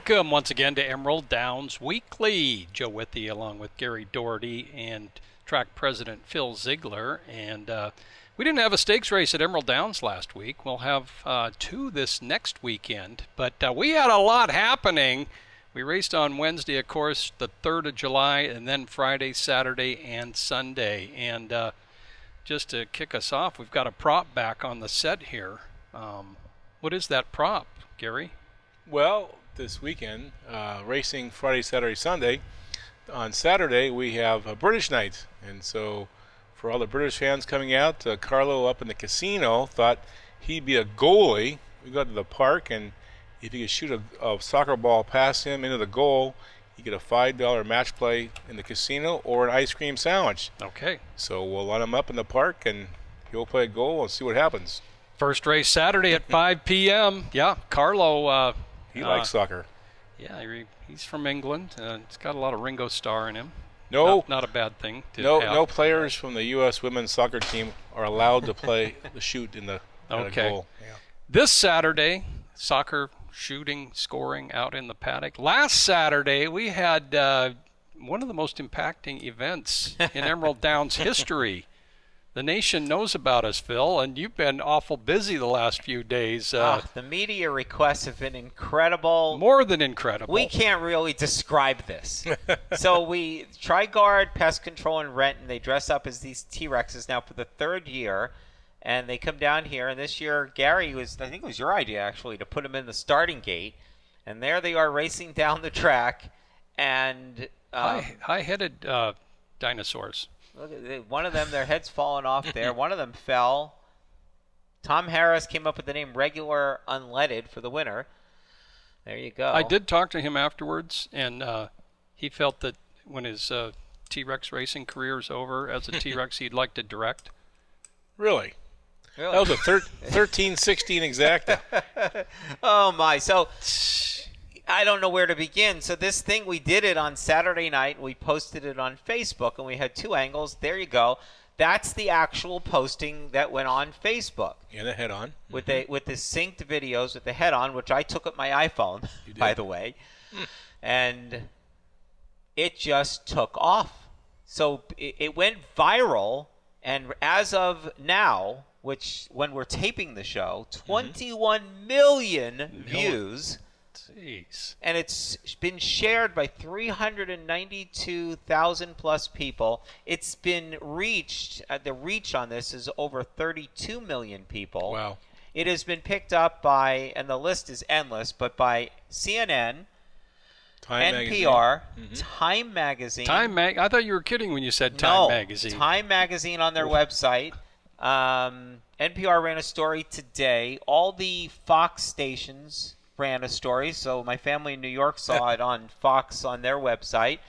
Welcome once again to Emerald Downs Weekly. Joe Withey along with Gary Doherty and track president Phil Ziegler. And we didn't have a stakes race at Emerald Downs last week. We'll have two this next weekend. But we had a lot happening. We raced on Wednesday, of course, the 3rd of July, and then Friday, Saturday, and Sunday. And just to kick us off, we've got a prop back on the set here. What is that prop, Gary? Well, this weekend, racing Friday, Saturday, Sunday. On Saturday, we have a British night. And so for all the British fans coming out, Carlo up in the casino thought he'd be a goalie. We go to the park, and if he could shoot a soccer ball past him into the goal, you get a $5 match play in the casino or an ice cream sandwich. Okay. So we'll line him up in the park, and he'll play a goal and see what happens. First race Saturday at 5 p.m. Yeah, Carlo. He likes soccer. Yeah, he's from England. He's got a lot of Ringo Starr in him. No, not a bad thing to have. No players from the U.S. women's soccer team are allowed to play the shoot in the goal. Yeah. This Saturday, soccer shooting, scoring out in the paddock. Last Saturday, we had one of the most impacting events in Emerald Downs history. The nation knows about us, Phil, and you've been awful busy the last few days. The media requests have been incredible. More than incredible. We can't really describe this. So TriGuard Pest Control in Renton, they dress up as these T-Rexes now for the 3rd year, and they come down here. And this year, Gary, I think it was your idea, actually, to put them in the starting gate. And there they are racing down the track. And high-headed dinosaurs. Look at one of them, their head's fallen off there. One of them fell. Tom Harris came up with the name Regular Unleaded for the winner. There you go. I did talk to him afterwards, and he felt that when his T-Rex racing career is over as a T-Rex, he'd like to direct. Really? That was a 13-16 exacta. Oh, my. So I don't know where to begin. So this thing, we did it on Saturday night, and we posted it on Facebook, and we had 2 angles. There you go. That's the actual posting that went on Facebook. Yeah, the head on. With the synced videos with the head on, which I took with my iPhone, by the way. And it just took off. So it went viral, and as of now, which when we're taping the show, 21 million views. Jeez. And it's been shared by 392,000 plus people. It's been reached, the reach on this is over 32 million people. Wow. It has been picked up by, and the list is endless, but by CNN, Time NPR, Magazine. Time Magazine. I thought you were kidding when you said Time Magazine. Time Magazine on their website. NPR ran a story today. All the Fox stations ran a story, so my family in New York saw it on Fox on their website.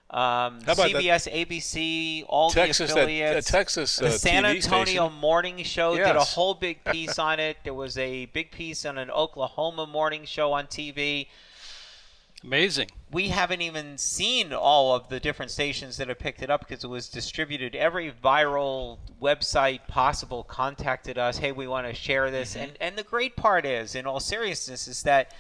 CBS, ABC, all Texas, the affiliates. The San TV Antonio station. Morning Show did a whole big piece on it. There was a big piece on an Oklahoma morning show on TV. Amazing. We haven't even seen all of the different stations that have picked it up because it was distributed. Every viral website possible contacted us. Hey, we want to share this. And the great part is, in all seriousness, is that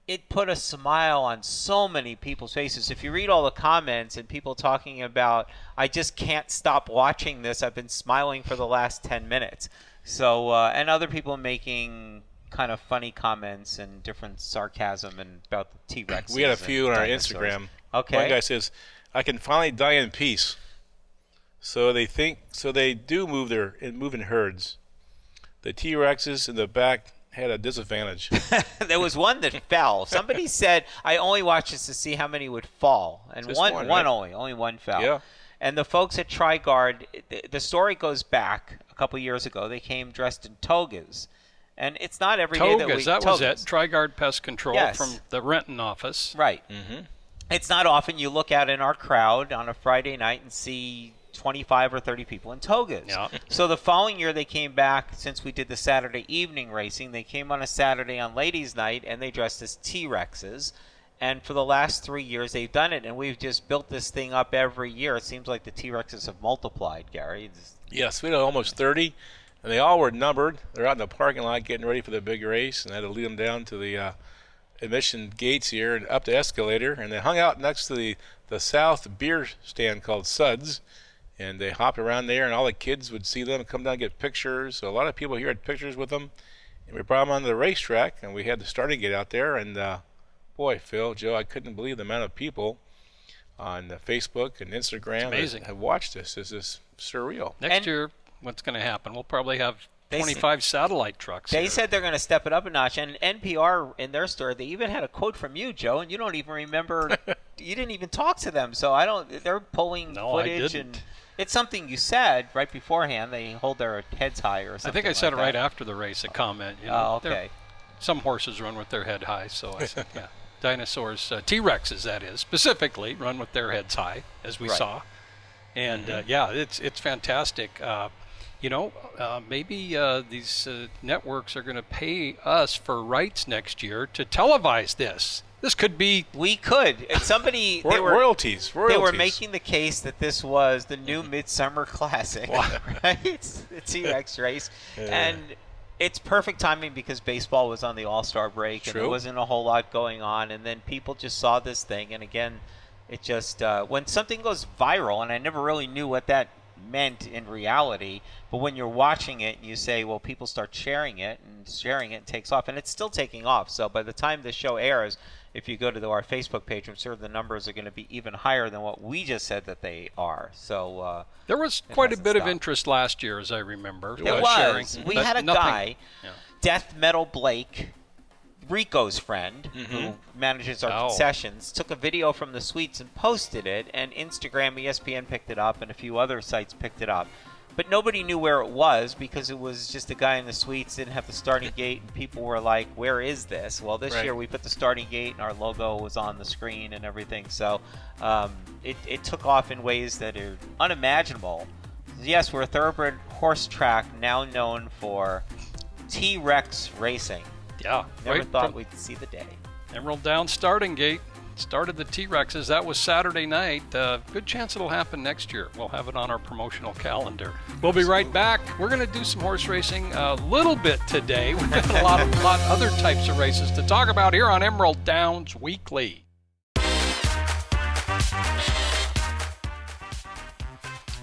it put a smile on so many people's faces. If you read all the comments and people talking about, I just can't stop watching this. I've been smiling for the last 10 minutes. So, and other people making kind of funny comments and different sarcasm and about the T-Rex. We had a few on our Instagram. Okay. One guy says, "I can finally die in peace." So they do move in herds. The T-Rexes in the back had a disadvantage. There was one that fell. Somebody said, I only watched this to see how many would fall, and Just one right? only one fell. Yeah. And the folks at TriGuard, the story goes back a couple years ago. They came dressed in togas. And it's not every day that we... Was it. TriGuard Pest Control from the Renton office. Right. It's not often you look out in our crowd on a Friday night and see 25 or 30 people in togas. Yeah. So the following year they came back, since we did the Saturday evening racing, they came on a Saturday on ladies' night, and they dressed as T-Rexes. And for the last 3 years they've done it, and we've just built this thing up every year. It seems like the T-Rexes have multiplied, Gary. Yes, we had almost 30. And they all were numbered. They're out in the parking lot getting ready for the big race, and I had to lead them down to the admission gates here and up the escalator, and they hung out next to the south beer stand called Suds, and they hopped around there, and all the kids would see them and come down and get pictures. So a lot of people here had pictures with them, and we brought them onto the racetrack, and we had the starting gate out there, and boy, Phil, Joe, I couldn't believe the amount of people on Facebook and Instagram that have watched this. This is surreal. Next year, what's going to happen? We'll probably have 25 satellite trucks. They here. said they're going to step it up a notch, and NPR in their story, they even had a quote from you, Joe, and you don't even remember. You didn't even talk to them, so I don't. They're pulling footage, and it's something you said right beforehand. They hold their heads high or something. I think I said like it right that. after the race. A comment. You know, okay. Some horses run with their head high, so I said, yeah. Dinosaurs, T-Rexes, that is, specifically run with their heads high, as we saw. And yeah, it's fantastic. Maybe these networks are going to pay us for rights next year to televise this. This could be. We could. Somebody. Royalties. They were making the case that this was the new Midsummer Classic, right? The TRex Race. And it's perfect timing because baseball was on the All-Star break, and there wasn't a whole lot going on. And then people just saw this thing. And again, it just when something goes viral, and I never really knew what that meant in reality, but when you're watching it and you say, well, people start sharing it and takes off, and it's still taking off. So by the time the show airs, if you go to our Facebook page, I'm sure the numbers are going to be even higher than what we just said that they are. So there was quite a bit of interest last year, as I remember. There was. We had a guy, Death Metal Blake, Rico's friend, who manages our concessions, took a video from the suites and posted it, and Instagram, ESPN picked it up, and a few other sites picked it up. But nobody knew where it was because it was just a guy in the suites, didn't have the starting gate, and people were like, where is this? Well, this year we put the starting gate, and our logo was on the screen and everything. So it took off in ways that are unimaginable. Yes, we're a thoroughbred horse track now known for TRex Racing. Yeah. Never thought we'd see the day. Emerald Downs starting gate started the T-Rexes. That was Saturday night. Good chance it'll happen next year. We'll have it on our promotional calendar. We'll be right back. We're going to do some horse racing a little bit today. We've got a lot other types of races to talk about here on Emerald Downs Weekly.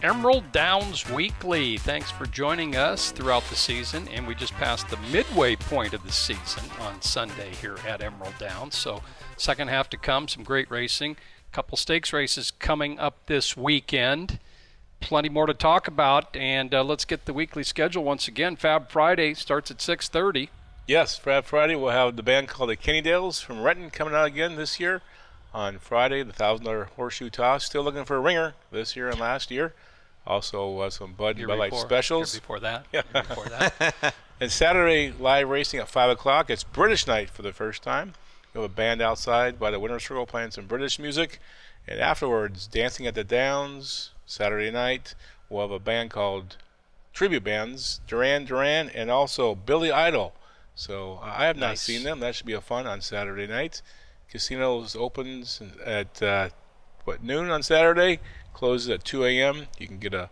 Emerald Downs Weekly. Thanks for joining us throughout the season, and we just passed the midway point of the season on Sunday here at Emerald Downs. So second half to come, some great racing. A couple stakes races coming up this weekend. Plenty more to talk about, and let's get the weekly schedule once again. Fab Friday starts at 6:30. Yes, Fab Friday we'll have the band called the Kennydales from Renton coming out again this year. On Friday, the $1,000 horseshoe toss. Still looking for a ringer this year and last year. Also, some Bud Light specials. Before that. And Saturday, live racing at 5 o'clock. It's British night for the first time. We have a band outside by the Winter Circle playing some British music. And afterwards, Dancing at the Downs, Saturday night. We'll have a band called Tribute Bands, Duran Duran, and also Billy Idol. So I have not seen them. That should be a fun on Saturday night. Casinos opens at, noon on Saturday? Closes at 2 a.m. You can get a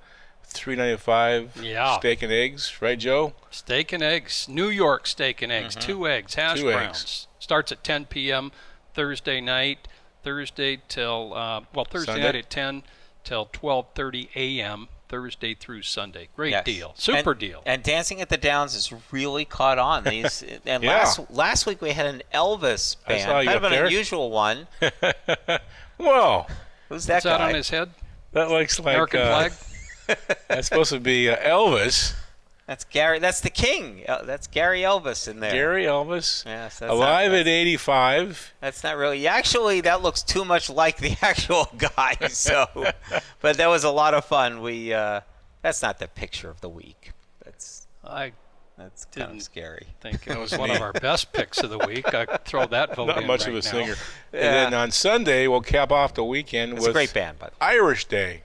$3.95 steak and eggs, right, Joe? Steak and eggs, New York steak and eggs, 2 eggs, hash browns. Starts at 10 p.m. Thursday night. Thursday night at 10 till 12:30 a.m. Thursday through Sunday. Great deal, super deal. And Dancing at the Downs is really caught on. These and last week we had an Elvis band, kind of an unusual one. Whoa, who's that guy? That on his head? That looks like American flag. That's supposed to be Elvis. That's Gary. That's the King. That's Gary Elvis in there. Gary Elvis. Yes. That's alive at 85. That's not really. Actually, that looks too much like the actual guy. So, but that was a lot of fun. We. That's not the picture of the week. That's kind of scary. I think it was one of our best picks of the week. I throw that vote Not in much right of a now. singer. And then on Sunday, we'll cap off the weekend with a great band, by the way. Irish Day.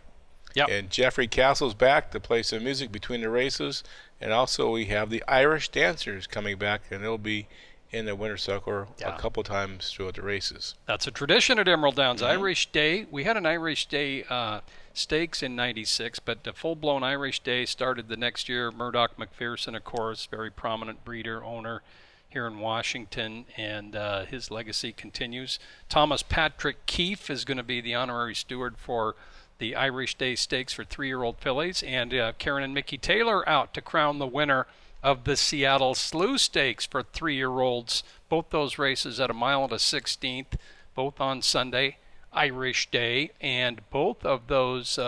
Yep. And Jeffrey Castle's back to play some music between the races. And also we have the Irish Dancers coming back, and they'll be in the Winter Circle a couple times throughout the races. That's a tradition at Emerald Downs. Irish Day. We had an Irish Day stakes in '96, but the full-blown Irish Day started the next year. Murdoch McPherson, of course, very prominent breeder, owner. here in Washington, and his legacy continues. Thomas Patrick Keefe is going to be the honorary steward for the Irish Day Stakes for 3-year-old fillies, and Karen and Mickey Taylor out to crown the winner of the Seattle Slew Stakes for 3-year-olds. Both those races at 1 1/16, both on Sunday, Irish Day, and both of those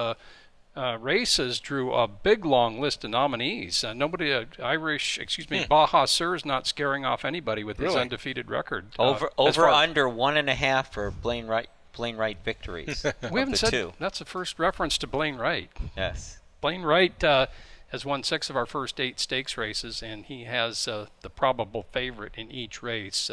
races drew a big long list of nominees. Baja Sur is not scaring off anybody with his undefeated record. Under 1.5 for Blaine Wright victories. We haven't said that's the first reference to Blaine Wright. Yes. Blaine Wright has won 6 of our first 8 stakes races, and he has the probable favorite in each race.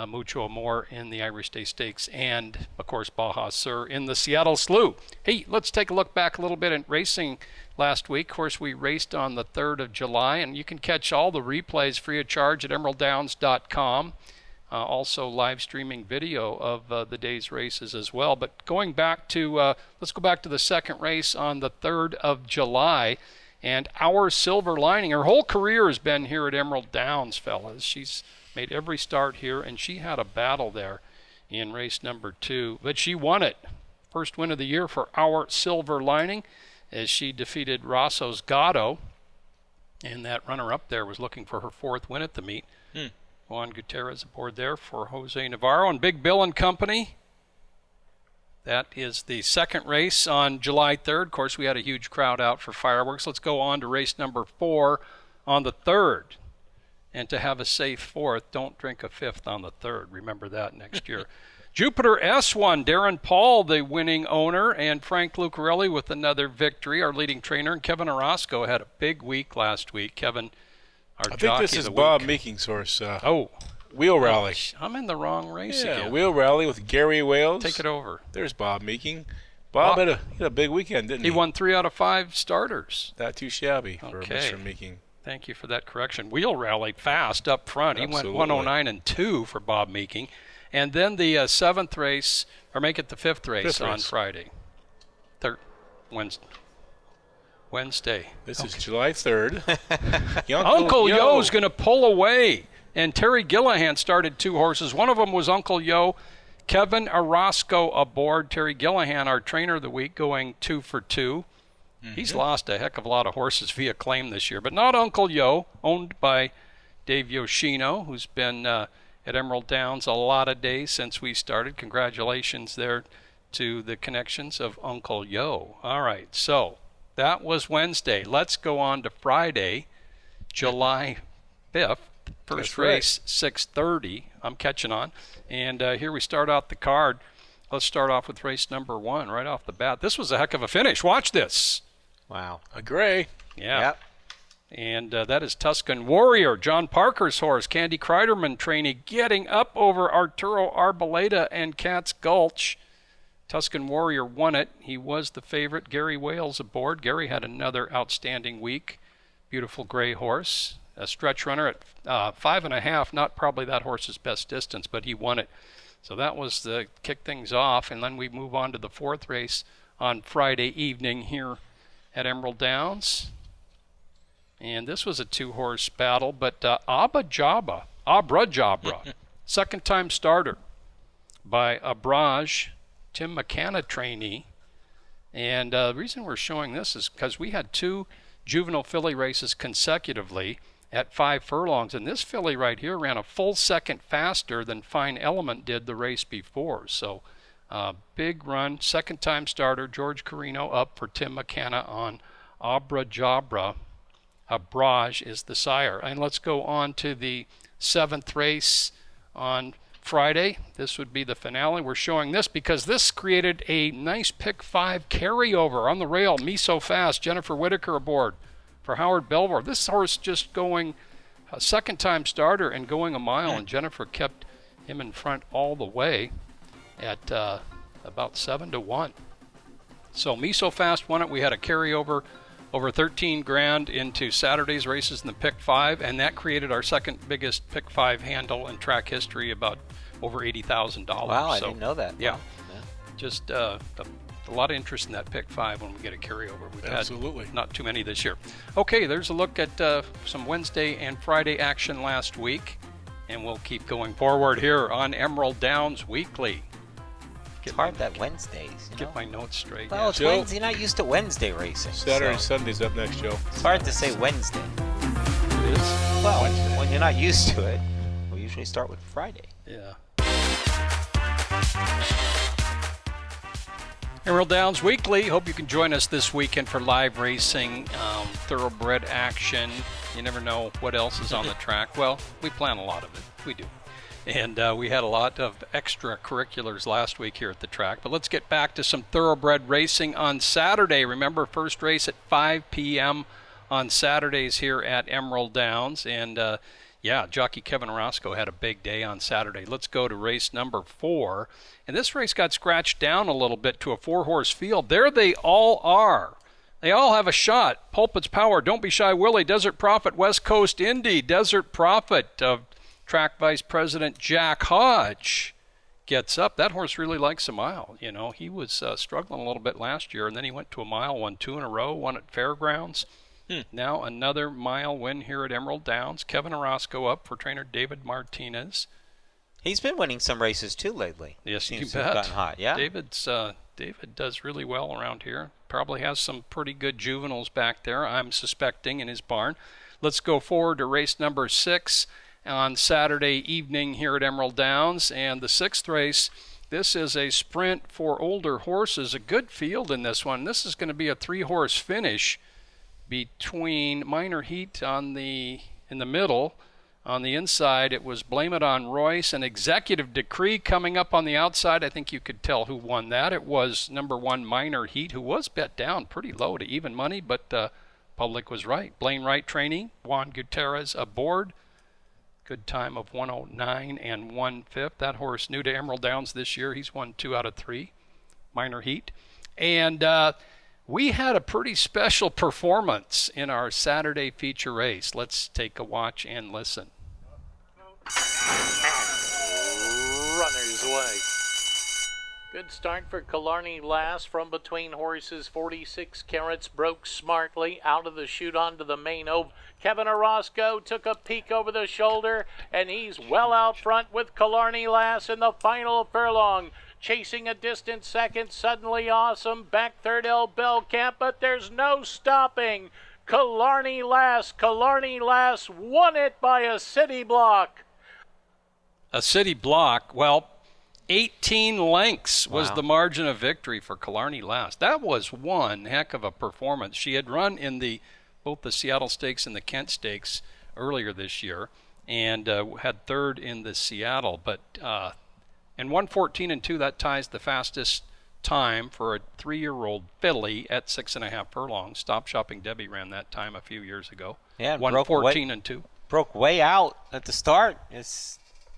Mucho Amor in the Irish Day Stakes, and of course Baja Sur in the Seattle Slew. Hey, let's take a look back a little bit at racing last week. Of course, we raced on the 3rd of July, and you can catch all the replays free of charge at emeralddowns.com. Also live streaming video of the day's races as well. But going back to, let's go back to the second race on the 3rd of July. And our Silver Lining, her whole career has been here at Emerald Downs, fellas. She's made every start here, and she had a battle there in race number 2, but she won it. First win of the year for our Silver Lining as she defeated Rosso's Gatto, and that runner-up there was looking for her 4th win at the meet. Juan Gutierrez aboard there for Jose Navarro and Big Bill and Company. That is the second race on July 3rd. Of course, we had a huge crowd out for fireworks. Let's go on to race number 4 on the 3rd. And to have a safe 4th, don't drink a 5th on the 3rd. Remember that next year. Jupiter S1, Darren Paul, the winning owner, and Frank Lucarelli with another victory, our leading trainer. And Kevin Orozco had a big week last week. Kevin, our jockey I think this is Bob Meeking's horse. Wheel Rally. I'm in the wrong race again. Wheel Rally with Gary Wales. Take it over. There's Bob Meeking. Bob had a big weekend, didn't he? He won 3 out of 5 starters. Not too shabby for Okay. Mr. Meeking. Thank you for that correction. Wheel Rally fast up front. Absolutely. He went 109-2 for Bob Meeking. And then the 7th race, or make it the 5th race on Friday. Wednesday. This is July 3rd. Uncle Yo's going to pull away. And Terry Gillihan started 2 horses. One of them was Uncle Yo. Kevin Orozco aboard. Terry Gillihan, our trainer of the week, going 2 for 2. He's lost a heck of a lot of horses via claim this year, but not Uncle Yo, owned by Dave Yoshino, who's been at Emerald Downs a lot of days since we started. Congratulations there to the connections of Uncle Yo. All right, so that was Wednesday. Let's go on to Friday, July 5th. First race, 6:30. I'm catching on. And here we start out the card. Let's start off with race number 1 right off the bat. This was a heck of a finish. Watch this. Wow. A gray. Yeah. Yep. And that is Tuscan Warrior, John Parker's horse. Candy Kreiderman trainee getting up over Arturo Arboleda and Cat's Gulch. Tuscan Warrior won it. He was the favorite. Gary Wales aboard. Gary had another outstanding week. Beautiful gray horse. A stretch runner at 5.5. Not probably that horse's best distance, but he won it. So that was the kick things off. And then we move on to the 4th race on Friday evening here at Emerald Downs. And this was a 2-horse battle, but Abra Jabra, second-time starter by Abraj, Tim McCanna trainee. And the reason we're showing this is because we had 2 juvenile filly races consecutively at 5 furlongs, and this filly right here ran a full second faster than Fine Element did the race before. So big run, second-time starter, George Carino up for Tim McCanna on Abra Jabra. Abraj is the sire. And let's go on to the 7th race on Friday. This would be the finale. We're showing this because this created a nice pick 5 carryover on the rail. Me So Fast, Jennifer Whitaker aboard for Howard Belvoir. This horse just going a second-time starter and going a mile, and Jennifer kept him in front all the way at about 7-1. So Me So Fast won it. We had a carryover over 13 grand into Saturday's races in the pick 5, and that created our second biggest pick 5 handle in track history, about over $80,000. Wow, I didn't know that. Yeah. Just a lot of interest in that pick 5 when we get a carryover. We've had not too many this year. Okay, there's a look at some Wednesday and Friday action last week. and we'll keep going forward here on Emerald Downs Weekly. It's hard that Wednesdays. Get my notes straight. Well, it's Wednesday. You're not used to Wednesday racing. Saturday, Sunday's up next, Joe. It's hard to say Wednesday. It is? Well, when you're not used to it, we usually start with Friday. Yeah. Emerald Downs Weekly. Hope you can join us this weekend for live racing, thoroughbred action. You never know what else is on the track. Well, we plan a lot of it. We do. And we had a lot of extracurriculars last week here at the track. But let's get back to some thoroughbred racing on Saturday. Remember, first race at 5 p.m. on Saturdays here at Emerald Downs. And, jockey Kevin Orozco had a big day on Saturday. Let's go to race number 4. And this race got scratched down a little bit to a 4-horse field. There they all are. They all have a shot. Pulpit's Power, Don't Be Shy Willie, Desert Prophet, West Coast Indy, Desert Prophet of track vice president Jack Hodge gets up. That horse really likes a mile. You know, he was struggling a little bit last year, and then he went to a mile, won 2 in a row, won at Fairgrounds. Now another mile win here at Emerald Downs. Kevin Orozco up for trainer David Martinez. He's been winning some races too lately. Yes, you Seems bet. to have gotten hot. Yeah. David does really well around here. Probably has some pretty good juveniles back there, I'm suspecting, in his barn. Let's go forward to race number 6 on Saturday evening here at Emerald Downs. And the 6th race, this is a sprint for older horses. A good field in this one. This is going to be a 3-horse finish between Minor Heat in the middle. On the inside, it was Blame It on Royce and Executive Decree coming up on the outside. I think you could tell who won that. It was number 1 Minor Heat, who was bet down pretty low to even money, but public was right. Blaine Wright training, Juan Gutierrez aboard. Good time of 109 and 1/5. That horse new to Emerald Downs this year. He's won 2 out of 3. Minor Heat. And we had a pretty special performance in our Saturday feature race. Let's take a watch and listen. Runners away. Good start for Killarney Last from between horses. 46 Carats broke smartly out of the chute onto the main oval. Kevin Orozco took a peek over the shoulder, and he's well out front with Killarney Last in the final furlong. Chasing a distant second, Suddenly Awesome, back third El Bellcamp, but there's no stopping. Killarney Last won it by a city block. A city block, well, 18 lengths was the margin of victory for Killarney Last. That was one heck of a performance. She had run in both the Seattle Stakes and the Kent Stakes earlier this year, and had third in the Seattle, but and 1:14 and 2, that ties the fastest time for a 3-year-old filly at 6.5 furlongs. Stop Shopping Debbie ran that time a few years ago. Yeah, 1:14 and 2. Broke way out at the start.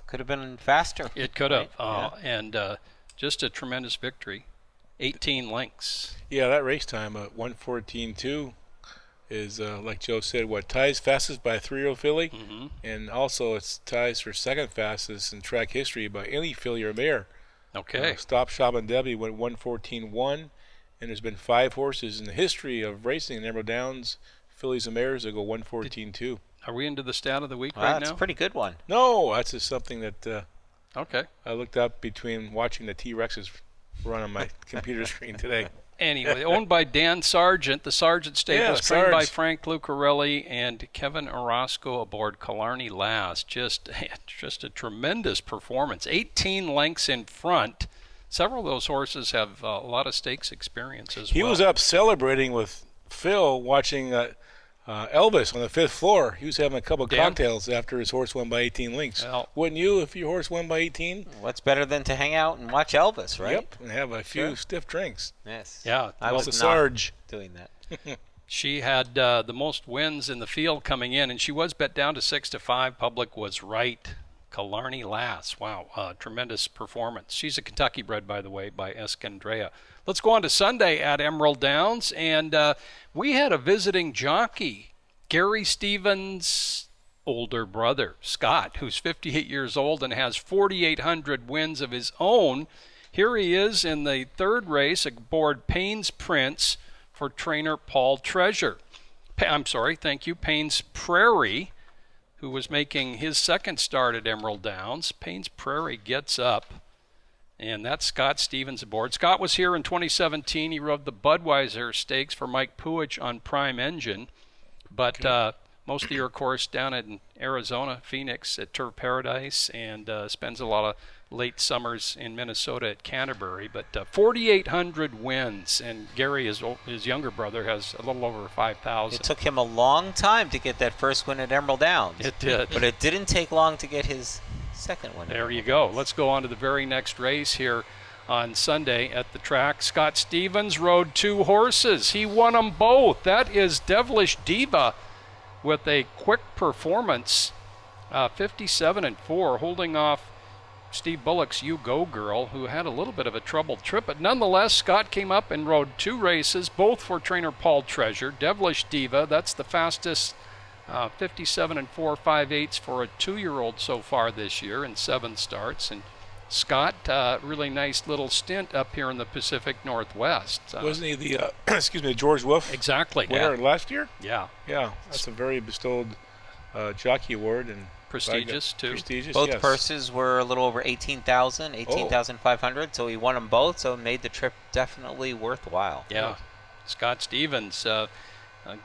Could have been faster. It could have, right? and just a tremendous victory. 18 lengths. Yeah, that race time at 1:14.2 is, like Joe said, what ties fastest by a 3-year-old filly, and also it's ties for second fastest in track history by any filly or mare. Okay. Stop Shopping Debbie went 1:14.1, and there's been 5 horses in the history of racing in Emerald Downs, fillies and mares, that go 1:14.2. Are we into the stat of the week right now? That's a pretty good one. No, that's just something that okay. I looked up between watching the T-Rexes run on my computer screen today. Anyway, owned by Dan Sargent, the Sargent Stables, trained Sarge. by Frank Lucarelli and Kevin Orozco aboard Killarney Last. Just a tremendous performance. 18 lengths in front. Several of those horses have a lot of stakes experience as well. He was up celebrating with Phil watching Elvis on the 5th floor. He was having a couple of cocktails after his horse won by 18 lengths. Well, wouldn't you if your horse won by 18? What's better than to hang out and watch Elvis, right? Yep, and have a few stiff drinks. Yes. Yeah. I was the not Sarge doing that. She had the most wins in the field coming in, and she was bet down to 6-5. Public was right. Killarney Last. Wow, tremendous performance. She's a Kentucky bred, by the way, by Escandrea. Let's go on to Sunday at Emerald Downs, and we had a visiting jockey, Gary Stevens' older brother, Scott, who's 58 years old and has 4,800 wins of his own. Here he is in the 3rd race aboard Payne's Prince for trainer Paul Treasure. Payne's Prairie, who was making his second start at Emerald Downs. Paynes Prairie gets up, and that's Scott Stevens aboard. Scott was here in 2017. He rode the Budweiser Stakes for Mike Puich on Prime Engine, but most of the year, of course, down in Arizona, Phoenix at Turf Paradise, and spends a lot of late summers in Minnesota at Canterbury. But 4,800 wins, and Gary, his younger brother, has a little over 5,000. It took him a long time to get that first win at Emerald Downs. It did. But it didn't take long to get his second win. There you go. Let's go on to the very next race here on Sunday at the track. Scott Stevens rode 2 horses. He won them both. That is Devilish Diva with a quick performance, 57-4, holding off Steve Bullock's You Go Girl, who had a little bit of a troubled trip. But nonetheless, Scott came up and rode 2 races, both for trainer Paul Treasure. Devilish Diva, that's the fastest 57-4 5/8 for a 2-year-old so far this year in 7 starts. And Scott, really nice little stint up here in the Pacific Northwest. Wasn't he the the George Wolf Exactly. winner last year? Yeah. Yeah, that's a very bestowed jockey award and Prestigious too. Prestigious, Both yes. purses were a little over 18,500, so he won them both, so it made the trip definitely worthwhile. Yeah. Scott Stevens, a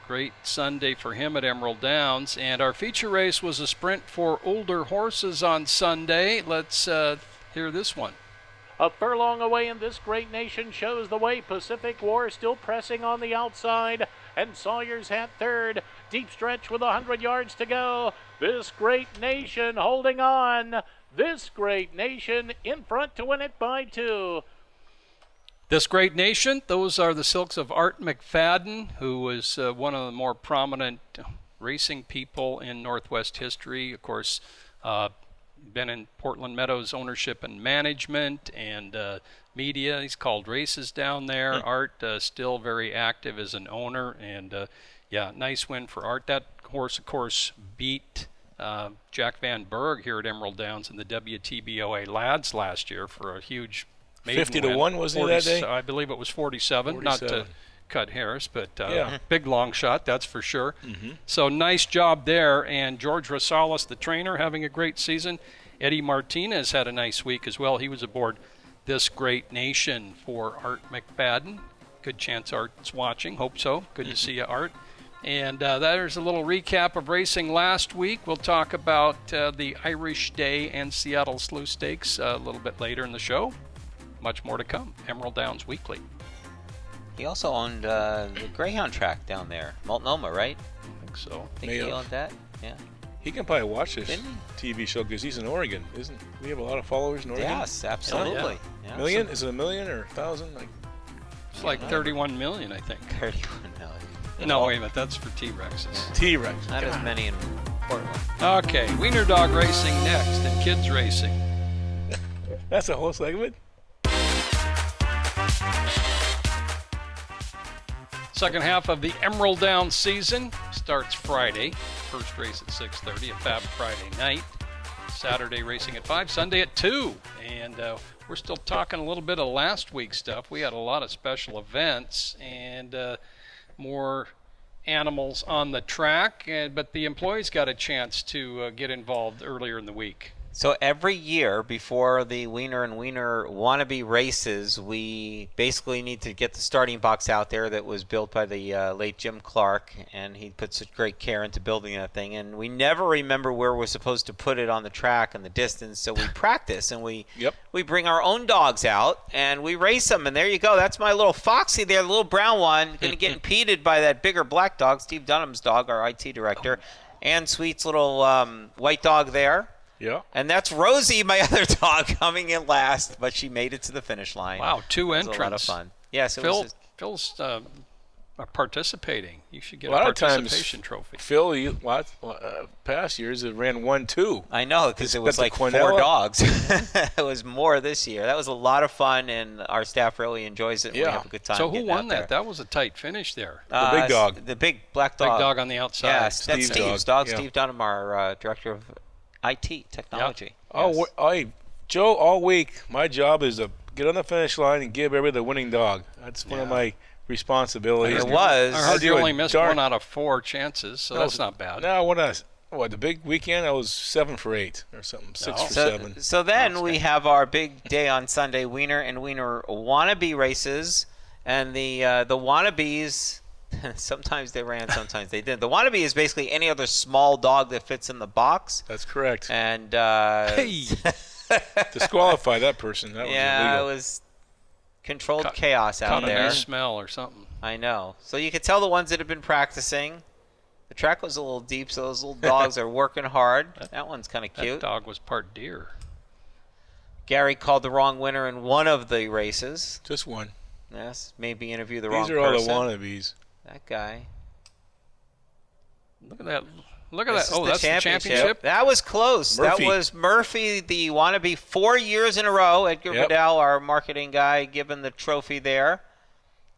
great Sunday for him at Emerald Downs. And our feature race was a sprint for older horses on Sunday. Let's hear this one. A furlong away, and This Great Nation shows the way. Pacific War still pressing on the outside, and Sawyer's Hat third. Deep stretch with 100 yards to go. This Great Nation holding on. This Great Nation in front to win it by 2. This Great Nation, those are the silks of Art McFadden, who was one of the more prominent racing people in Northwest history. Of course, been in Portland Meadows ownership and management and media. He's called races down there. Art still very active as an owner, and nice win for Art. That horse, of course, beat Jack Van Berg here at Emerald Downs in the WTBOA Lads last year for a huge maiden 50-1, win. wasn't it that day? I believe it was 47, not to cut hairs, but Yeah. big long shot, that's for sure. So nice job there, and George Rosales, the trainer, having a great season. Eddie Martinez had a nice week as well. He was aboard This Great Nation for Art McFadden. Good chance Art's watching. Hope so. Good to see you, Art. And there's a little recap of racing last week. We'll talk about the Irish Day and Seattle Slew Stakes a little bit later in the show. Much more to come. Emerald Downs Weekly. He also owned the Greyhound track down there, Multnomah, right? I think so. I think he owned that. Yeah. He can probably watch this Didn't TV show because he's in Oregon, isn't? We have a lot of followers in Oregon. Yes, absolutely. Yeah. Million? Is it a million or 1,000? Like It's like 31 million, I think. 31 million. No, wait a minute. That's for T-Rexes. T-Rex. Not as many in Portland. Okay, Wiener Dog Racing next and Kids Racing. That's a whole segment? Second half of the Emerald Downs season starts Friday. First race at 6:30, a Fab Friday night. Saturday racing at 5, Sunday at 2. And we're still talking a little bit of last week's stuff. We had a lot of special events and more animals on the track, but the employees got a chance to get involved earlier in the week. So every year before the Wiener and Wiener wannabe races, we basically need to get the starting box out there that was built by the late Jim Clark, and he put such great care into building that thing. And we never remember where we're supposed to put it on the track and the distance, so we practice and we bring our own dogs out and we race them. And there you go. That's my little Foxy there, the little brown one, going to get impeded by that bigger black dog, Steve Dunham's dog, our IT director, and Sweet's little white dog there. Yeah. And that's Rosie, my other dog, coming in last, but she made it to the finish line. Wow, 2 It was entrants. a lot of fun. Yes, Phil's participating. You should get A lot a of times, participation trophy. Phil, past years, it ran 1-2. I know, because it was But like the 4 Quinella- dogs. It was more this year. That was a lot of fun, and our staff really enjoys it. We Yeah. have a good time. So who getting won out that? there. That was a tight finish there. The big dog. The big black Big dog. dog on the outside. Yes, that's Steve's Steve's dog. dog. Yeah. Steve Dunham, our director of IT technology. Oh, Joe, all week, my job is to get on the finish line and give everybody the winning dog. That's one of my responsibilities. It was. I heard do you a only missed darn- 1 out of 4 chances, so that's not bad. No, the big weekend, I was 7 for 8 or something, 6 for So, 7. so then we have our big day on Sunday, Wiener and Wiener wannabe races. And the wannabes, sometimes they ran, sometimes they didn't. The wannabe is basically any other small dog that fits in the box. That's correct. And Hey, Disqualify that person. That was yeah, illegal. it was controlled chaos out caught a there. nice smell or something. I know. So you could tell the ones that have been practicing. The track was a little deep, so those little dogs are working hard. That one's kind of cute. That dog was part deer. Gary called the wrong winner in one of the races. Just one. Yes, maybe interview the wrong These are person. all the wannabes. That guy. Look at that. Look at This that. is Oh, the that's the championship. That was close. Murphy. That was Murphy, the wannabe, 4 years in a row. Edgar Yep. Vidal, our marketing guy, given the trophy there.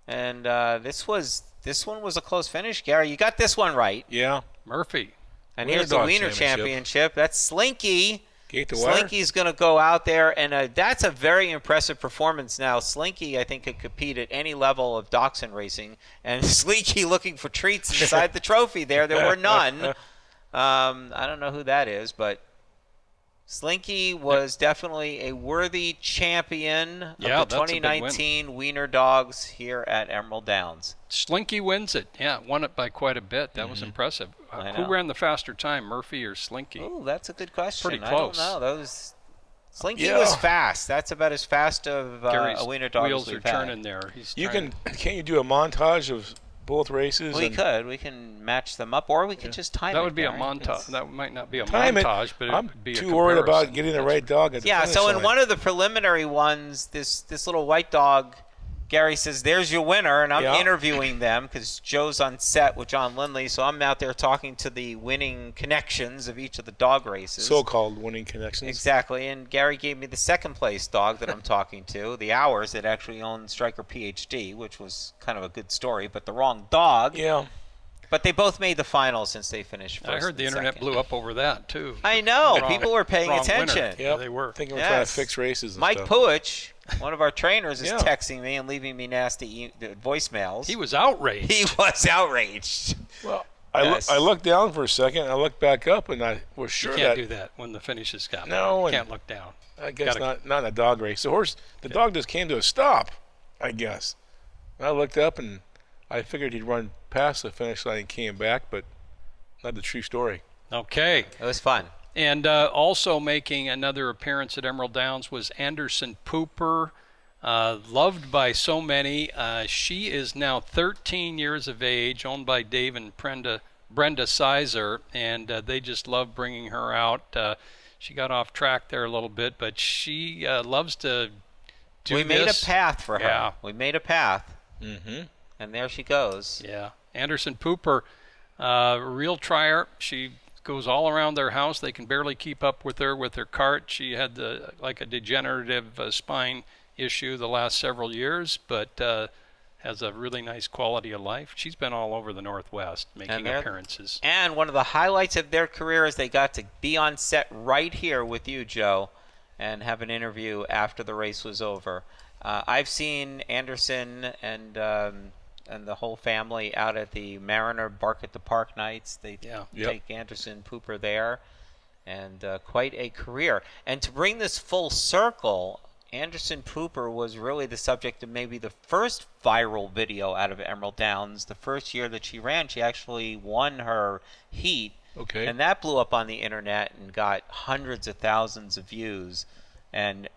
And this one was a close finish. Gary, you got this one right. Yeah. Murphy. And Wiener here's the Dog Wiener Championship. That's Slinky. Gate to wire. Slinky's going to go out there, and that's a very impressive performance now. Slinky, I think, could compete at any level of dachshund racing. And Slinky looking for treats inside the trophy there. There were none. I don't know who that is, but Slinky was definitely a worthy champion of Yeah, the that's a big win. 2019 Wiener Dogs here at Emerald Downs. Slinky wins it. Yeah, won it by quite a bit. That was impressive. I Who know. ran the faster time, Murphy or Slinky? Oh, that's a good question. Pretty I don't close. know. Slinky Yeah. was fast. That's about as fast of Gary's a Wiener Dog wheels as are we've had. turning there. He's Can't you do a montage of both races? We and could. We can match them up, or we could just time it. That would be a Gary. montage. That might not be a Time it. montage, but it I'm would be a too worried about comparison. getting the right dog at the Yeah, finish so in line. one of the preliminary ones, this little white dog, Gary says, "There's your winner," and I'm Yeah. interviewing them because Joe's on set with John Lindley, so I'm out there talking to the winning connections of each of the dog races. So-called winning connections. Exactly, and Gary gave me the second place dog that I'm talking to, the Hours, that actually owned Striker PhD, which was kind of a good story, but the wrong dog. Yeah. But they both made the finals since they finished first. I heard the and internet second. blew up over that too. I know. Wrong- People were paying wrong attention. winner. Yeah, they were. Thinking we're trying to Yes. fix races and Mike stuff. Puich, one of our trainers, is Yeah. texting me and leaving me nasty voicemails. He was outraged. He was outraged. Well, Yes. I looked down for a second. I looked back up, and I was sure You can't that do that when the finish is coming. No, you and- can't look down. I guess Gotta- not in a dog race. The dog just came to a stop, I guess. And I looked up, and I figured he'd run past the finish line and came back, but not the true story. Okay. It was fun. And also making another appearance at Emerald Downs was Anderson Pooper, loved by so many. She is now 13 years of age, owned by Dave and Brenda Sizer, and they just love bringing her out. She got off track there a little bit, but she loves to do We made a this. path for her. Yeah. We made a path, Mm-hmm. and there she goes. Yeah, Anderson Pooper, real trier. She goes all around their house. They can barely keep up with her cart. She had like a degenerative spine issue the last several years, but has a really nice quality of life. She's been all over the Northwest making appearances. And one of the highlights of their career is they got to be on set right here with you, Joe, and have an interview after the race was over. I've seen Anderson and the whole family out at the Mariner Bark at the Park nights. They take Anderson Pooper there, and quite a career. And to bring this full circle, Anderson Pooper was really the subject of maybe the first viral video out of Emerald Downs. The first year that she ran, she actually won her heat. Okay. And that blew up on the internet and got hundreds of thousands of views. And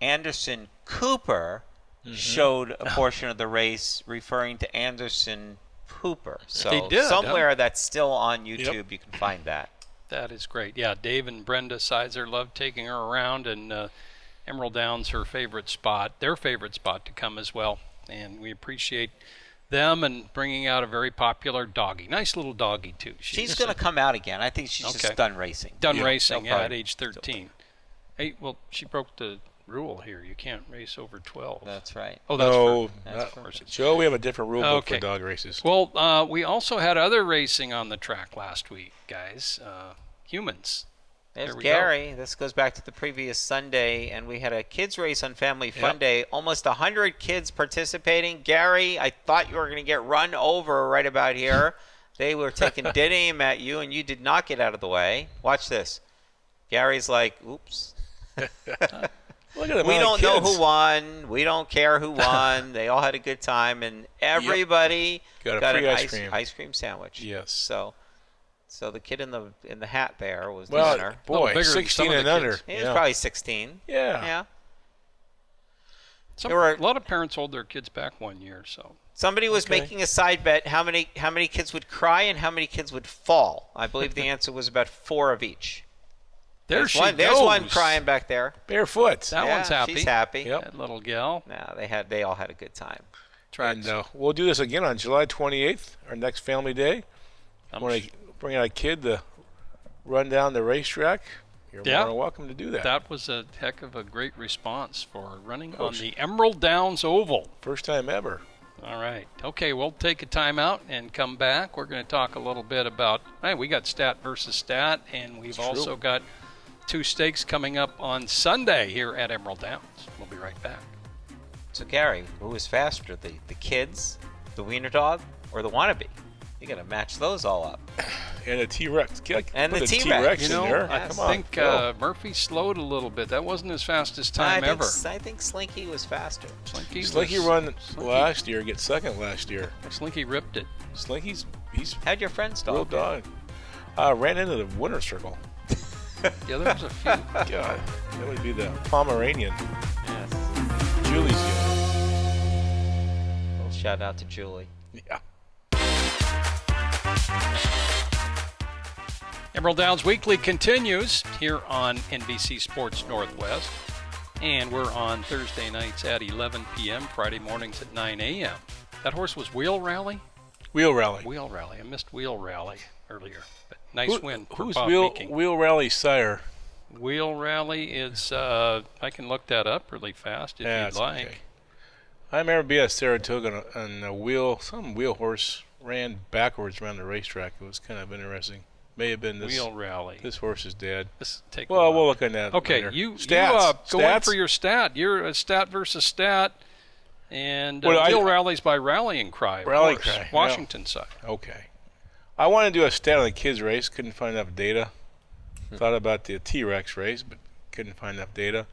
Anderson Cooper showed a portion of the race referring to Anderson Pooper. So He did, somewhere that's still on YouTube, you can find that. That is great. Yeah, Dave and Brenda Sizer love taking her around, and Emerald Downs her favorite spot, their favorite spot to come as well. And we appreciate them and bringing out a very popular doggy. Nice little doggy, too. She's going to come out again. I think she's just done racing. Done Yeah. racing They'll at probably age 13. Hey, well, she broke the rule here. You can't race over 12. That's right. Oh, that's No, that's for horses. Joe, we have a different rule book Okay. for dog races. Well, we also had other racing on the track last week, guys. Humans. There's There we Gary. This goes back to the previous Sunday, and we had a kids race on Family Fun Yep. Day. Almost 100 kids participating. Gary, I thought you were going to get run over right about here. They were taking dead aim at you, and you did not get out of the way. Watch this. Gary's like, oops. Look at them. We don't know who won. We don't care who won. They all had a good time, and everybody got an free ice cream sandwich. Yes. So the kid in the hat there was the well, winner. boy, 16 and under. He was probably 16. Yeah. A lot of parents hold their kids back 1 year, so. Somebody was making a side bet how many kids would cry and how many kids would fall. I believe the answer was about 4 of each. There's one crying back there. Barefoot. That one's happy. She's happy. Yep. That little gal. No, they all had a good time. And we'll do this again on July 28th, our next family day. When I bring out a kid to run down the racetrack, you're more than welcome to do that. That was a heck of a great response for running on the Emerald Downs Oval. First time ever. All right. Okay, we'll take a timeout and come back. We're going to talk a little bit about, we got stat versus stat, and we've also got 2 stakes coming up on Sunday here at Emerald Downs. We'll be right back. So, Gary, who was faster, the kids, the wiener dog, or the wannabe? You got to match those all up. And the T-Rex. And the T-Rex. I think Murphy slowed a little bit. That wasn't his fastest time ever. I think Slinky was faster. Slinky run last year, get second last year. Slinky ripped it. Slinky's How'd your friend's dog? real dog. Ran into the winner's circle. Yeah, there was a few. God, that would be the Pomeranian. Yes. Julie's young. Little shout out to Julie. Yeah. Emerald Downs Weekly continues here on NBC Sports Northwest. And we're on Thursday nights at 11 p.m., Friday mornings at 9 a.m. That horse was Wheel Rally? Wheel Rally. Wheel Rally. I missed Wheel Rally earlier. But nice win for who's Bob Meeking. Wheel Rally sire? Wheel Rally is, I can look that up really fast if you'd like. Okay. I remember being at Saratoga and some wheel horse ran backwards around the racetrack. It was kind of interesting. May have been this. Wheel Rally. This horse is dead. We'll look at that. Okay, later. you Stats. go in for your stat. You're a stat versus stat. And Wheel Rally's by Rallying Cry. Rally Cry. Washington side. Okay. I want to do a stat on the kids' race. Couldn't find enough data. Thought about the TRex race, but couldn't find enough data.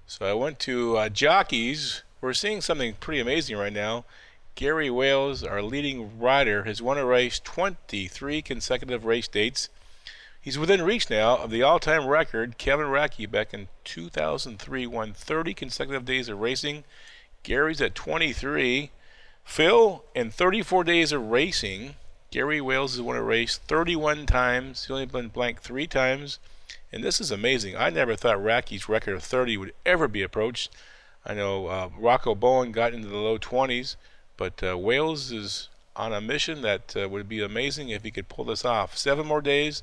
So I went to jockeys. We're seeing something pretty amazing right now. Gary Wales, our leading rider, has won a race 23 consecutive race dates. He's within reach now of the all-time record. Kevin Rackey back in 2003 won 30 consecutive days of racing. Gary's at 23. Phil, in 34 days of racing, Gary Wales has won a race 31 times. He's only been blank 3 times. And this is amazing. I never thought Rackey's record of 30 would ever be approached. I know Rocco Bowen got into the low 20s. But Wales is on a mission that would be amazing if he could pull this off. 7 more days.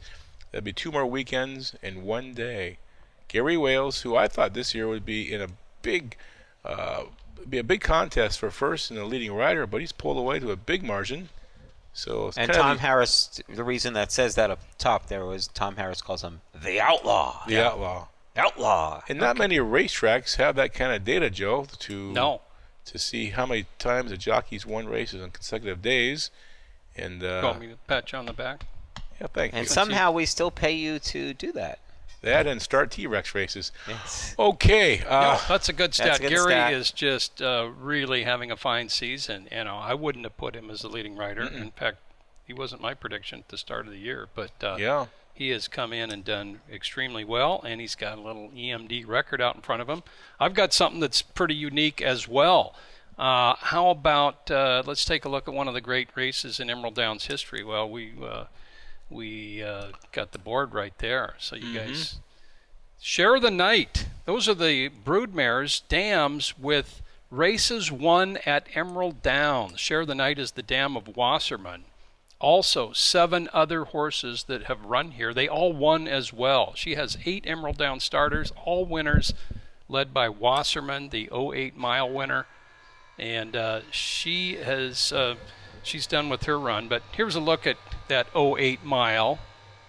That'd be 2 more weekends in 1 day. Gary Wales, who I thought this year would be in a big contest for first and a leading rider, but he's pulled away to a big margin. So and Tom Harris, the reason that says that up top there was Tom Harris calls him the Outlaw. The Outlaw. Outlaw. And not many racetracks have that kind of data, Joe, to see how many times the jockeys won races on consecutive days. And you want me to pat you on the back? Yeah, thank you. And somehow we still pay you to do that. That and start TRex races. Yes. Okay. That's a good stat. Gary stat. is just really having a fine season. I wouldn't have put him as the leading rider. In fact, he wasn't my prediction at the start of the year. But he has come in and done extremely well, and he's got a little EMD record out in front of him. I've got something that's pretty unique as well. How about let's take a look at one of the great races in Emerald Downs history. Well, we got the board right there, so you guys share the night. Those are the broodmares, dams with races won at Emerald Downs. Share the night is the dam of Wasserman. Also, 7 other horses that have run here. They all won as well. She has 8 Emerald Downs starters, all winners, led by Wasserman, the 08-mile winner. And she's done with her run. But here's a look at that 08-mile.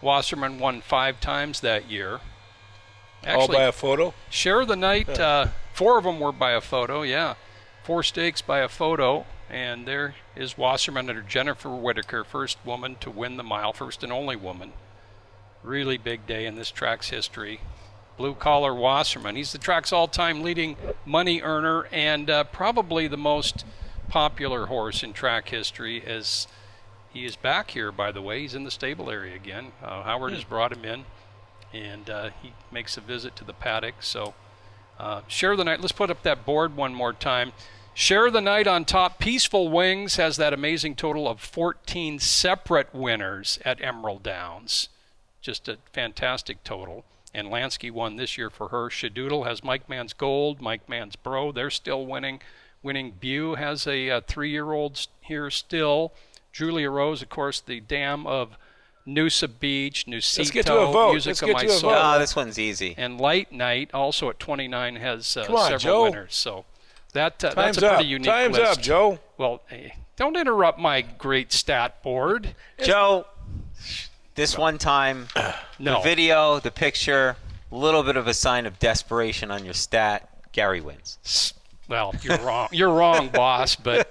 Wasserman won 5 times that year. Actually, all by a photo? Share the night, 4 of them were by a photo, 4 stakes by a photo. And there is Wasserman under Jennifer Whitaker, first woman to win the mile, first and only woman. Really big day in this track's history. Blue Collar Wasserman. He's the track's all-time leading money earner and probably the most popular horse in track history, as he is back here, by the way. He's in the stable area again. Howard has brought him in, and he makes a visit to the paddock. So Share the Night. Let's put up that board one more time. Share the Night on top. Peaceful Wings has that amazing total of 14 separate winners at Emerald Downs. Just a fantastic total. And Lansky won this year for her. Shadoodle has Mike Mann's Gold, Mike Mann's Bro. They're still winning. Winning Bew has a 3-year-old here still. Julia Rose, of course, the dam of Noosa Beach, Nusito, Let's get to a vote. Music Let's of get My to a Soul. vote. Oh, this one's easy. And Light Night, also at 29, has Come on, several Joe. winners. So that's a Time's pretty up. unique Time's list. up, Joe. Well, hey, don't interrupt my great stat board. Joe, this one time, No. the video, the picture, a little bit of a sign of desperation on your stat. Gary wins. Well, you're wrong. You're wrong, boss. But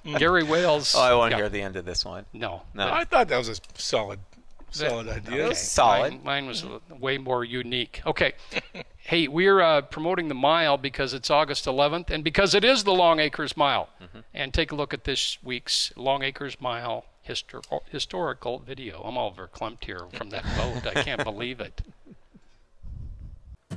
Gary Wales. Oh, I won't yeah, hear the end of this one. No. No. I thought that was a solid idea. Okay. Solid. Mine was way more unique. Okay. Hey, we're promoting the mile because it's August 11th and because it is the Long Acres Mile. Mm-hmm. And take a look at this week's Long Acres Mile historical video. I'm all verklempt here from that vote. I can't believe it.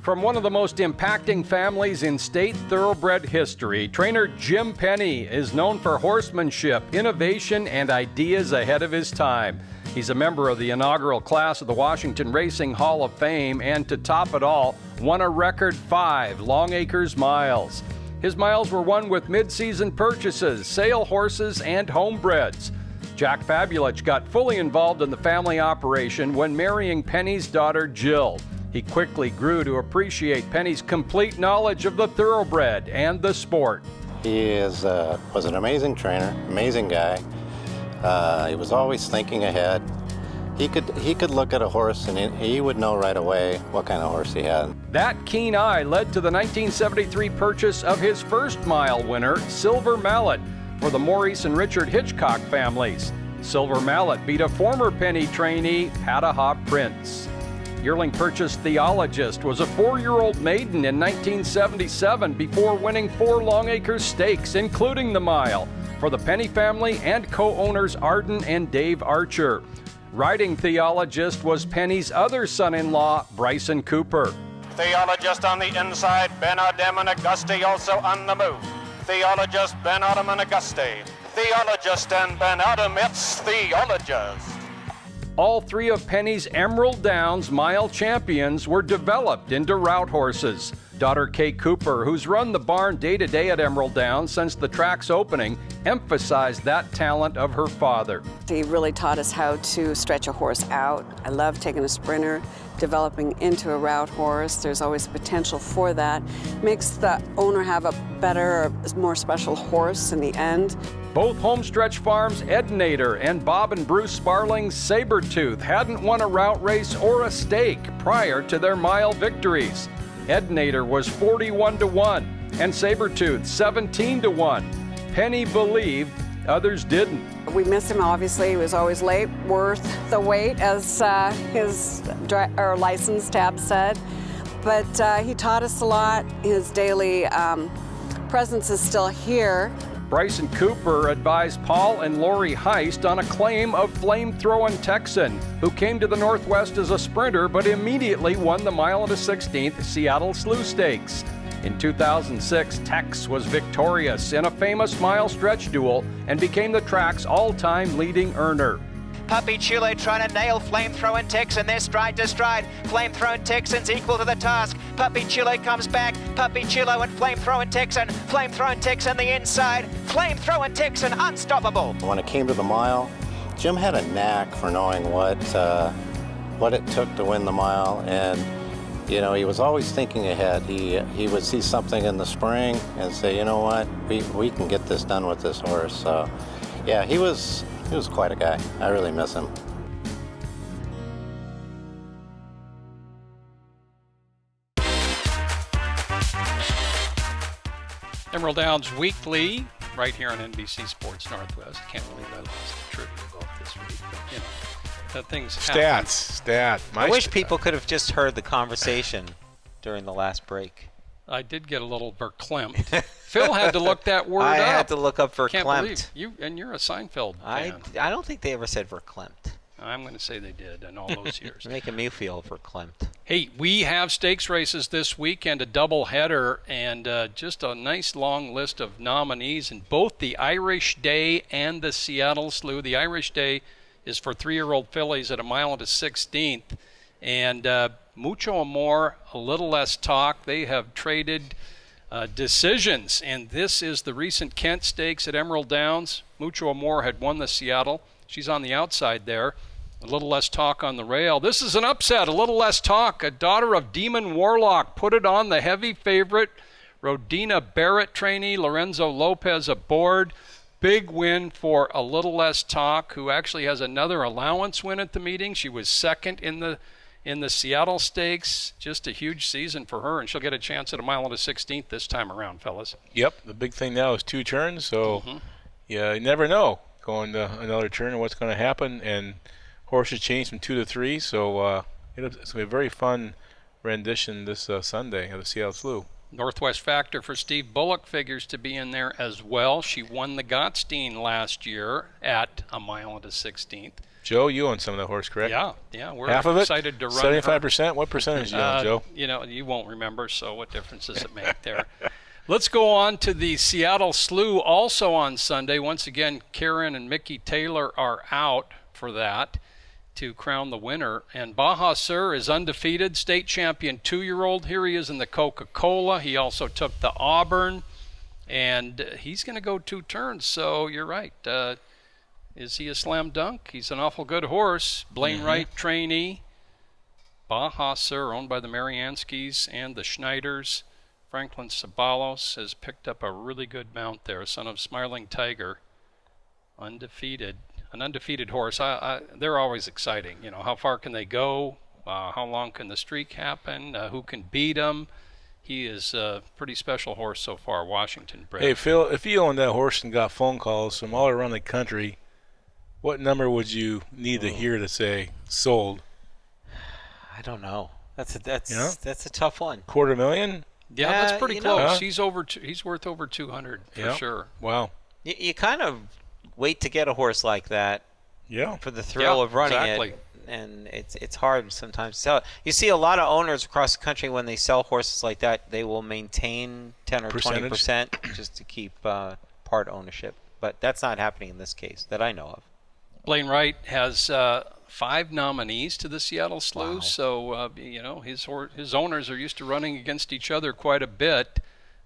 From one of the most impacting families in state thoroughbred history, trainer Jim Penny is known for horsemanship, innovation, and ideas ahead of his time. He's a member of the inaugural class of the Washington Racing Hall of Fame, and to top it all, won a record 5 Long Acres miles. His miles were won with mid-season purchases, sale horses, and homebreds. Jack Fabulich got fully involved in the family operation when marrying Penny's daughter Jill. He quickly grew to appreciate Penny's complete knowledge of the thoroughbred and the sport. He was an amazing trainer, amazing guy. He was always thinking ahead. He could look at a horse and he would know right away what kind of horse he had. That keen eye led to the 1973 purchase of his first mile winner, Silver Mallet, for the Maurice and Richard Hitchcock families. Silver Mallet beat a former Penny trainee, Pataha Prince. Yearling purchased Theologist was a 4-year-old maiden in 1977 before winning 4 Long Acres stakes, including the mile, for the Penny family and co-owners Arden and Dave Archer. Riding Theologist was Penny's other son-in-law, Bryson Cooper. Theologist on the inside, Ben Adem and Auguste also on the move. Theologist, Ben Adam and Auguste. Theologist and Ben Adam, it's Theologist. All 3 of Penny's Emerald Downs mile champions were developed into route horses. Daughter Kay Cooper, who's run the barn day-to-day at Emerald Downs since the track's opening, emphasized that talent of her father. He really taught us how to stretch a horse out. I love taking a sprinter, developing into a route horse. There's always potential for that. Makes the owner have a better or more special horse in the end. Both homestretch farms, Ed Nader and Bob and Bruce Sparling's Sabretooth, hadn't won a route race or a stake prior to their mile victories. Ed Nader was 41-1 and Sabretooth 17-1. Penny believed, others didn't. We miss him, obviously. He was always late, worth the wait, as his license tab said. But he taught us a lot. His daily presence is still here. Bryson Cooper advised Paul and Lori Heist on a claim of flame-throwing Texan, who came to the Northwest as a sprinter but immediately won the mile and a 16th Seattle Slew Stakes. In 2006, Tex was victorious in a famous mile stretch duel and became the track's all-time leading earner. Puppy Chulo trying to nail Flamethrowing Texan. They're stride to stride. Flamethrowing Texan's equal to the task. Puppy Chulo comes back. Puppy Chulo and Flamethrowing Texan. Flamethrowing Texan the inside. Flamethrowing Texan unstoppable. When it came to the mile, Jim had a knack for knowing what it took to win the mile, and you know, he was always thinking ahead. He would see something in the spring and say, you know what, we can get this done with this horse. So yeah, he was quite a guy. I really miss him. Emerald Downs Weekly right here on NBC Sports Northwest. Can't believe I lost the trivia vote this week. But, that thing's Stat. I wish people could have just heard the conversation during the last break. I did get a little verklempt. Phil had to look that word up. I had to look up Can't believe verklempt. you're a Seinfeld fan. I don't think they ever said verklempt. I'm going to say they did in all those years. You're making me feel verklempt. Hey, we have stakes races this weekend, a double header, and just a nice long list of nominees in both the Irish Day and the Seattle Slew. The Irish Day is for 3-year-old fillies at 1 mile and a 16th. And Mucho Amor, a little less talk. They have traded decisions, and this is the recent Kent Stakes at Emerald Downs. Mucho Amor had won the Seattle. She's on the outside there. A little less talk on the rail. This is an upset, a little less talk. A daughter of Demon Warlock put it on the heavy favorite. Rodina Barrett trainee, Lorenzo Lopez aboard. Big win for a little less talk, who actually has another allowance win at the meeting. She was second in the Seattle Stakes. Just a huge season for her, and she'll get a chance at 1 mile and a 16th this time around, fellas. Yep, the big thing now is 2 turns, so yeah, you never know going to another turn and what's going to happen. And horses change from 2 to 3, so it's going to be a very fun rendition this Sunday of the Seattle Slew. Northwest Factor for Steve Bullock figures to be in there as well. She won the Gottstein last year at 1 mile and a 16th. Joe, you own some of that horse, correct? Yeah, we're half of it? excited to run 75%? What percentage do you own, Joe? You won't remember, so what difference does it make there? Let's go on to the Seattle Slew also on Sunday. Once again, Karen and Mickey Taylor are out for that to crown the winner. And Baja Sur is undefeated, state champion 2-year-old. Here he is in the Coca-Cola. He also took the Auburn, and he's going to go 2 turns. So you're right. Is he a slam dunk? He's an awful good horse. Blaine Wright trainee. Baja Sur, owned by the Marianskis and the Schneiders. Franklin Sabalos has picked up a really good mount there, son of Smiling Tiger. Undefeated. An undefeated horse. They're always exciting. How far can they go? How long can the streak happen? Who can beat them? He is a pretty special horse so far, Washington bred. Hey, Phil, if you owned that horse and got phone calls from all around the country, what number would you need to hear to say sold? I don't know. That's a tough one. $250,000? Yeah, that's pretty close. He's worth over 200 for sure. Wow. You kind of wait to get a horse like that. Yeah. For the thrill of running it, and it's hard sometimes to sell it. You see a lot of owners across the country when they sell horses like that, they will maintain 10 or 20% just to keep part ownership. But that's not happening in this case that I know of. Blaine Wright has 5 nominees to the Seattle Slew, wow. So his owners are used to running against each other quite a bit.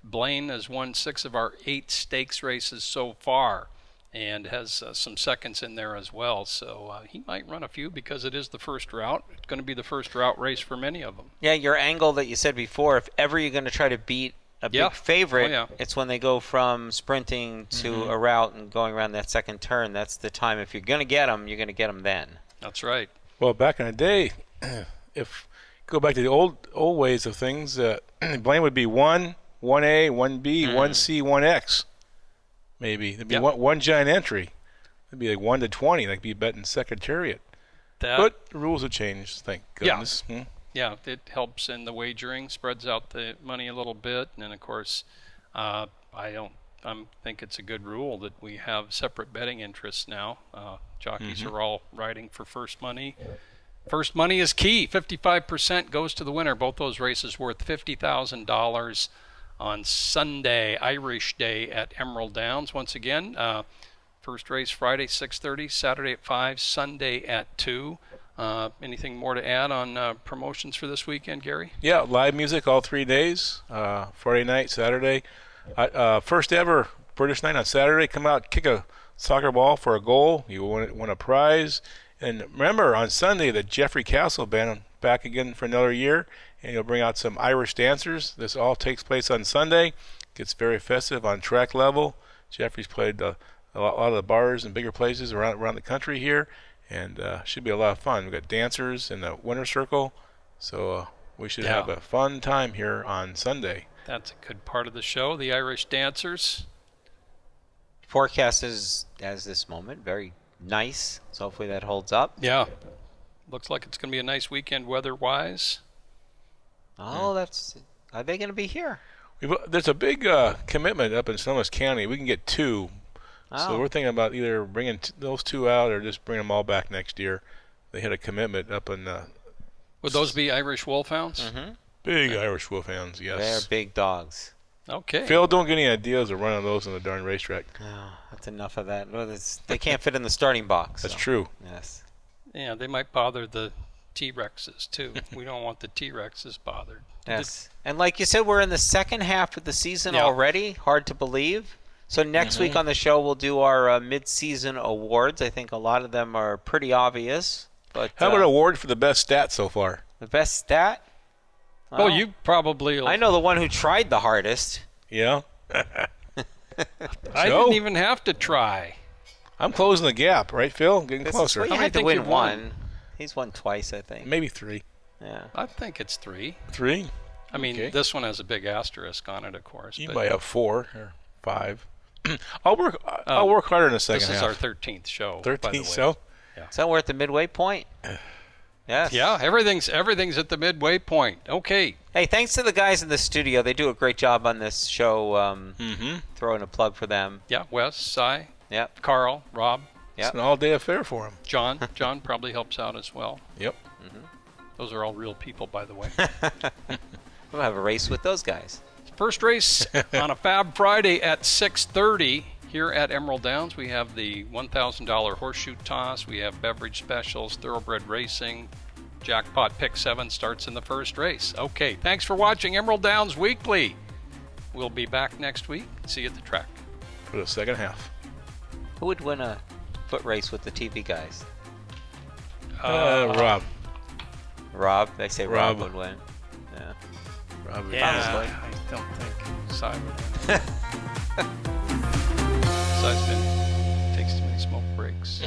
Blaine has won 6 of our 8 stakes races so far, and has some seconds in there as well. So he might run a few because it is the first route. It's going to be the first route race for many of them. Yeah, your angle that you said before, if ever you're going to try to beat a big favorite, it's when they go from sprinting to a route and going around that second turn. That's the time. If you're going to get them, you're going to get them then. That's right. Well, back in the day, if go back to the old ways of things, Blaine would be 1, 1A, 1B, 1C, 1X. Maybe there'd be one giant entry. It'd be like 1 to 20, like be betting Secretariat. But the rules have changed, thank goodness. Yeah. Yeah, it helps in the wagering, spreads out the money a little bit, and then of course, I think it's a good rule that we have separate betting interests now. Jockeys are all riding for first money. First money is key. 55% goes to the winner. Both those races worth $50,000 on Sunday, Irish Day at Emerald Downs. Once again, first race Friday 6:30, Saturday at 5, Sunday at 2. Anything more to add on promotions for this weekend, Gary? Yeah, live music all 3 days, Friday night, Saturday. First ever British night on Saturday. Come out, kick a soccer ball for a goal. You win a prize. And remember, on Sunday, the Jeffrey Castle Band back again for another year, and you'll bring out some Irish dancers. This all takes place on Sunday. Gets very festive on track level. Jeffrey's played a lot of the bars and bigger places around the country here. And should be a lot of fun. We've got dancers in the winter circle, so we should have a fun time here on Sunday. That's a good part of the show, the Irish dancers. Forecast is, as this moment, very nice. So hopefully that holds up. Yeah. Looks like it's going to be a nice weekend weather-wise. Oh, are they going to be here? There's a big commitment up in Sonoma County. We can get 2. Oh. So we're thinking about either bringing those 2 out or just bring them all back next year. They had a commitment up in... Would those be Irish Wolfhounds? Mm-hmm. Big Irish Wolfhounds, yes. They're big dogs. Okay. Phil, don't get any ideas of running those on the darn racetrack. Oh, that's enough of that. Well, they can't fit in the starting box. That's so. true. Yes. Yeah, they might bother the T-Rexes, too. We don't want the T-Rexes bothered. Yes. And like you said, we're in the second half of the season already. Hard to believe. So next week on the show, we'll do our mid-season awards. I think a lot of them are pretty obvious. But how about an award for the best stat so far? The best stat? Well, you probably... I know the one who tried the hardest. Yeah. I didn't even have to try. I'm closing the gap, right, Phil? Getting closer. Well, you had to win one. He's won twice, I think. Maybe 3. Yeah. I think it's 3. 3? I mean, Okay. This one has a big asterisk on it, of course. You but might have 4 or 5. I'll work harder in the second half. This is our 13th show. 13th show? So we're at the midway point. Yes. Yeah, everything's at the midway point. Okay. Hey, thanks to the guys in the studio. They do a great job on this show. Throwing a plug for them. Yeah, Wes, Cy, Yep. Carl, Rob. It's an all-day affair for him. John probably helps out as well. Yep. Those are all real people, by the way. We'll have a race with those guys. First race on a Fab Friday at 6:30 here at Emerald Downs. We have the $1,000 horseshoe toss. We have beverage specials, thoroughbred racing. Jackpot Pick 7 starts in the first race. Okay, thanks for watching Emerald Downs Weekly. We'll be back next week. See you at the track. For the second half. Who would win a foot race with the TV guys? Rob. Rob. They say Rob Rob would win. Yeah. Rob. Yeah, I don't think Cy would win. Cy's takes too many smoke breaks.